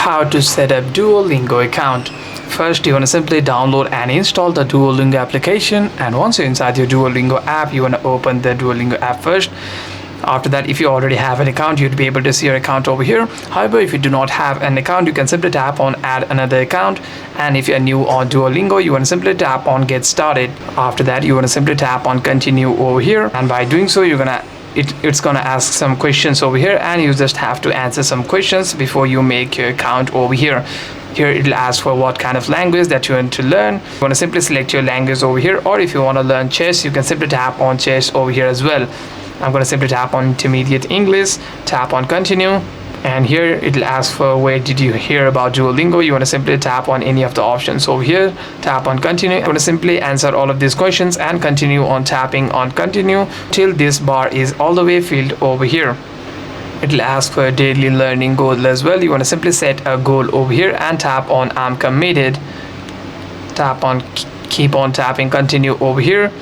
How to set up Duolingo account. First, you want to simply download and install the Duolingo application, and once you're inside your Duolingo app, you want to open the Duolingo app first. After that, if you already have an account, you'd be able to see your account over here. However, if you do not have an account, you can simply tap on add another account, and if you're new on Duolingo, you want to simply tap on get started. After that, you want to simply tap on continue over here, and by doing so, it's gonna ask some questions over here, and you just have to answer some questions before you make your account over here. Here it'll ask for what kind of language that you want to learn. You want to simply select your language over here, or if you want to learn chess, you can simply tap on chess over here as well. I'm going to simply tap on intermediate English, tap on continue, and here it'll ask for where did you hear about Duolingo. You want to simply tap on any of the options over here, tap on continue. I'm going to simply answer all of these questions and continue on tapping on continue till this bar is all the way filled over here. It'll ask for a daily learning goal as well. You want to simply set a goal over here and tap on I'm committed. Tap on keep on tapping continue over here.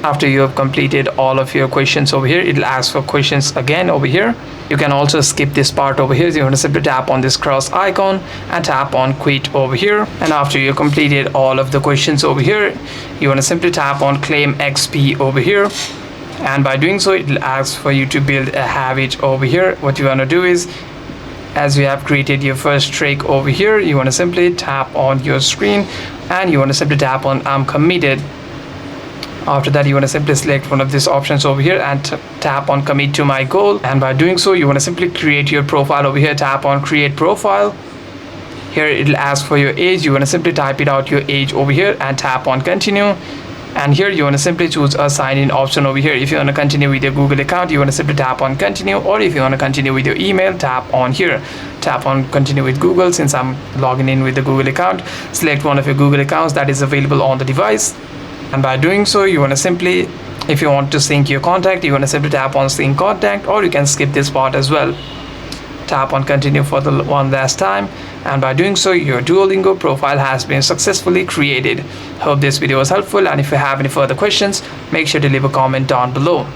After you have completed all of your questions over here, it'll ask for questions again over here. You can also skip this part over here. So you want to simply tap on this cross icon and tap on quit over here. And after you completed all of the questions over here, you want to simply tap on claim XP over here. And by doing so, it'll ask for you to build a habit over here. What you want to do is, as you have created your first trick over here, you want to simply tap on your screen and you want to simply tap on I'm committed. After that, you want to simply select one of these options over here and tap on commit to my goal. And by doing so, you want to simply create your profile over here. Tap on create profile. Here it'll ask for your age. You want to simply type it out your age over here and tap on continue. And here you want to simply choose a sign in option over here. If you want to continue with your Google account, you want to simply tap on continue, or if you want to continue with your email, tap on here. Tap on continue with Google. Since I'm logging in with the Google account, select one of your Google accounts that is available on the device. And by doing so, you want to simply, if you want to sync your contact, you want to simply tap on sync contact, or you can skip this part as well. Tap on continue for the one last time, and by doing so, your Duolingo profile has been successfully created. Hope this video was helpful, and if you have any further questions, make sure to leave a comment down below.